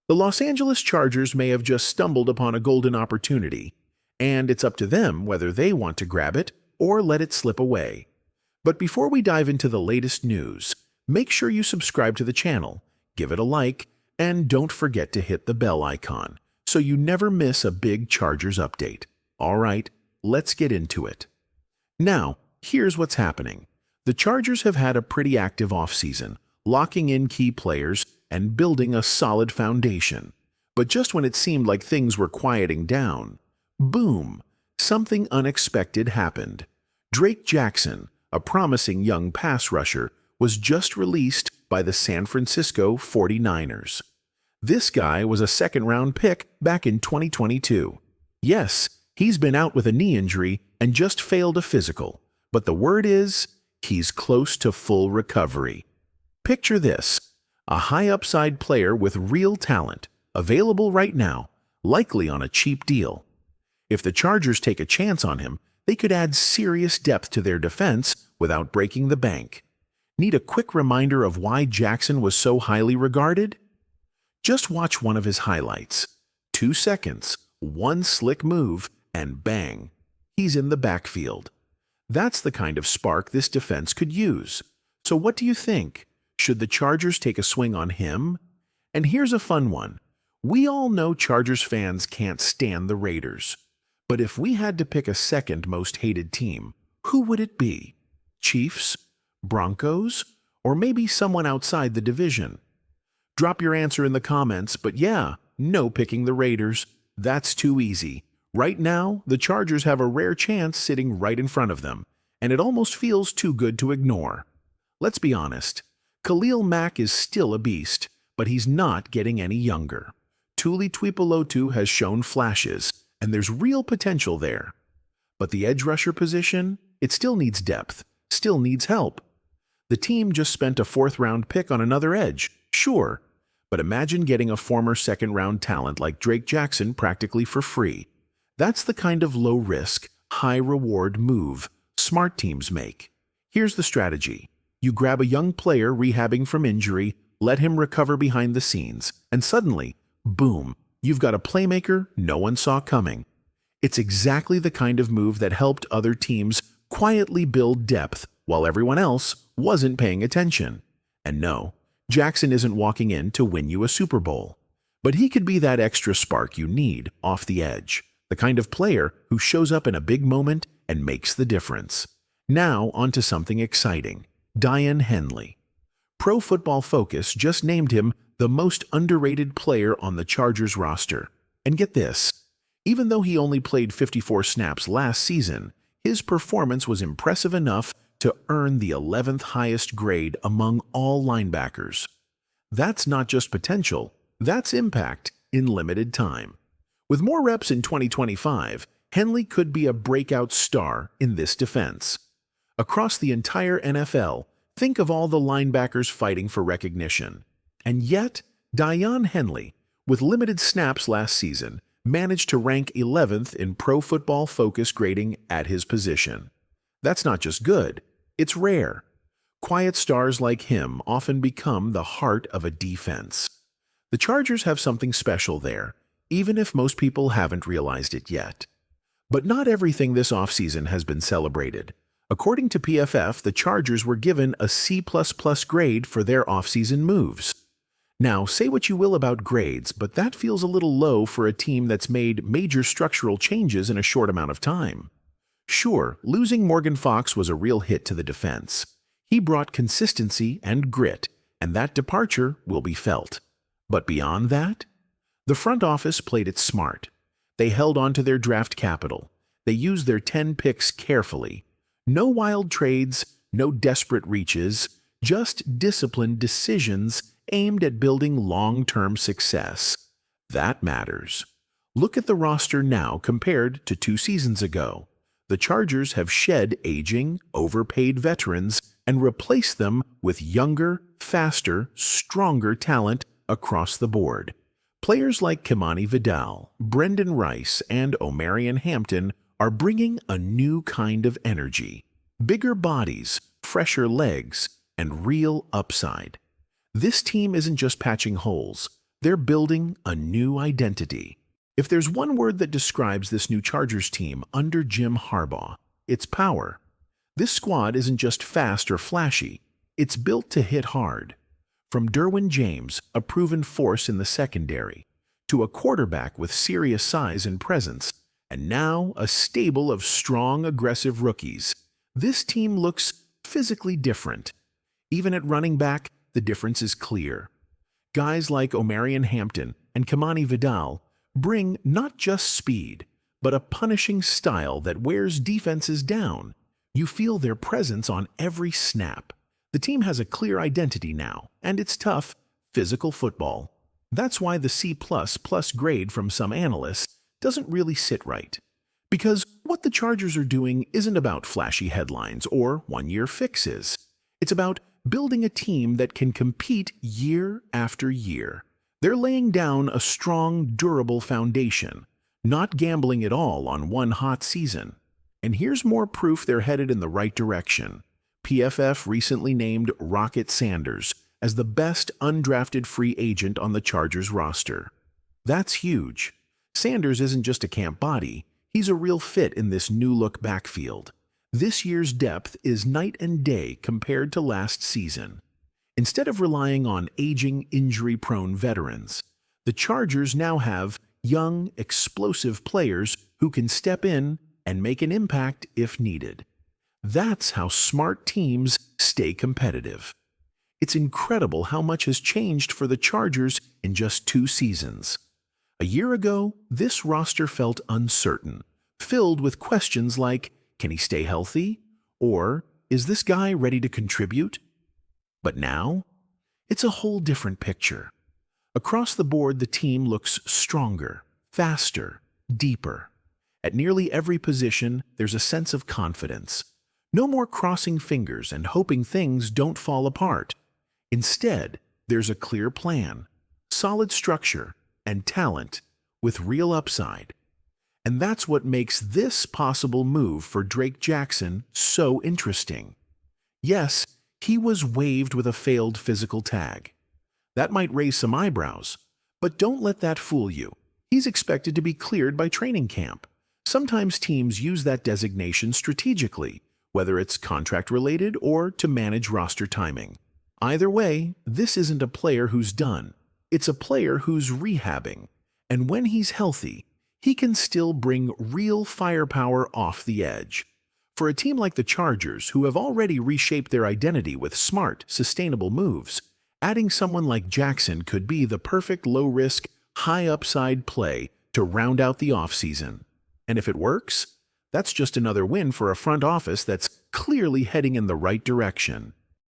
The Los Angeles Chargers may have just stumbled upon a golden opportunity, and it's up to them whether they want to grab it or let it slip away. But before we dive into the latest news, make sure you subscribe to the channel, give it a like, and don't forget to hit the bell icon so you never miss a big Chargers update. All right, let's get into it. Now, here's what's happening. The Chargers have had a pretty active offseason, locking in key players and building a solid foundation. But just when it seemed like things were quieting down, boom, something unexpected happened. Drake Jackson, a promising young pass rusher, was just released by the San Francisco 49ers. This guy was a second-round pick back in 2022. Yes, he's been out with a knee injury and just failed a physical, but the word is he's close to full recovery. Picture this, a high-upside player with real talent, available right now, likely on a cheap deal. If the Chargers take a chance on him, they could add serious depth to their defense without breaking the bank. Need a quick reminder of why Jackson was so highly regarded? Just watch one of his highlights. 2 seconds, one slick move, and bang, he's in the backfield. That's the kind of spark this defense could use. So what do you think? Should the Chargers take a swing on him? And here's a fun one. We all know Chargers fans can't stand the Raiders. But if we had to pick a second most hated team, who would it be? Chiefs? Broncos? Or maybe someone outside the division? Drop your answer in the comments, but yeah, no picking the Raiders. That's too easy. Right now, the Chargers have a rare chance sitting right in front of them, and it almost feels too good to ignore. Let's be honest. Khalil Mack is still a beast, but he's not getting any younger. Tuli Tuipulotu has shown flashes, and there's real potential there. But the edge rusher position, it still needs depth, still needs help. The team just spent a 4th-round pick on another edge, sure, but imagine getting a former second-round talent like Drake Jackson practically for free. That's the kind of low-risk, high-reward move smart teams make. Here's the strategy. You grab a young player rehabbing from injury, let him recover behind the scenes, and suddenly, boom, you've got a playmaker no one saw coming. It's exactly the kind of move that helped other teams quietly build depth while everyone else wasn't paying attention. And no, Jackson isn't walking in to win you a Super Bowl. But he could be that extra spark you need off the edge, the kind of player who shows up in a big moment and makes the difference. Now onto something exciting. Diane Henley. Pro Football Focus just named him the most underrated player on the Chargers roster. And get this, even though he only played 54 snaps last season, his performance was impressive enough to earn the 11th highest grade among all linebackers. That's not just potential, that's impact in limited time. With more reps in 2025, Henley could be a breakout star in this defense. Across the entire NFL, think of all the linebackers fighting for recognition. And yet, Diane Henley, with limited snaps last season, managed to rank 11th in Pro Football Focus grading at his position. That's not just good, it's rare. Quiet stars like him often become the heart of a defense. The Chargers have something special there, even if most people haven't realized it yet. But not everything this offseason has been celebrated. According to PFF, the Chargers were given a C++ grade for their offseason moves. Now, say what you will about grades, but that feels a little low for a team that's made major structural changes in a short amount of time. Sure, losing Morgan Fox was a real hit to the defense. He brought consistency and grit, and that departure will be felt. But beyond that, the front office played it smart. They held on to their draft capital. They used their 10 picks carefully. No wild trades, no desperate reaches, just disciplined decisions aimed at building long-term success. That matters. Look at the roster now compared to 2 seasons ago. The Chargers have shed aging, overpaid veterans and replaced them with younger, faster, stronger talent across the board. Players like Kimani Vidal, Brendan Rice, and Omarion Hampton are bringing a new kind of energy. Bigger bodies, fresher legs, and real upside. This team isn't just patching holes. They're building a new identity. If there's one word that describes this new Chargers team under Jim Harbaugh, it's power. This squad isn't just fast or flashy, it's built to hit hard. From Derwin James, a proven force in the secondary, to a quarterback with serious size and presence, and now a stable of strong, aggressive rookies, this team looks physically different. Even at running back, the difference is clear. Guys like Omarion Hampton and Kamani Vidal bring not just speed, but a punishing style that wears defenses down. You feel their presence on every snap. The team has a clear identity now, and it's tough, physical football. That's why the C++ grade from some analysts doesn't really sit right. Because what the Chargers are doing isn't about flashy headlines or one-year fixes. It's about building a team that can compete year after year. They're laying down a strong, durable foundation, not gambling at all on one hot season. And here's more proof they're headed in the right direction. PFF recently named Rocket Sanders as the best undrafted free agent on the Chargers roster. That's huge. Sanders isn't just a camp body, he's a real fit in this new-look backfield. This year's depth is night and day compared to last season. Instead of relying on aging, injury-prone veterans, the Chargers now have young, explosive players who can step in and make an impact if needed. That's how smart teams stay competitive. It's incredible how much has changed for the Chargers in just 2 seasons. A year ago, this roster felt uncertain, filled with questions like, can he stay healthy? Or, is this guy ready to contribute? But now, it's a whole different picture. Across the board, the team looks stronger, faster, deeper. At nearly every position, there's a sense of confidence. No more crossing fingers and hoping things don't fall apart. Instead, there's a clear plan, solid structure, and talent with real upside. And that's what makes this possible move for Drake Jackson so interesting. Yes, he was waived with a failed physical tag. That might raise some eyebrows, but don't let that fool you. He's expected to be cleared by training camp. Sometimes teams use that designation strategically, whether it's contract-related or to manage roster timing. Either way, this isn't a player who's done. It's a player who's rehabbing. And when he's healthy, he can still bring real firepower off the edge. For a team like the Chargers, who have already reshaped their identity with smart, sustainable moves, adding someone like Jackson could be the perfect low-risk, high-upside play to round out the offseason. And if it works, that's just another win for a front office that's clearly heading in the right direction.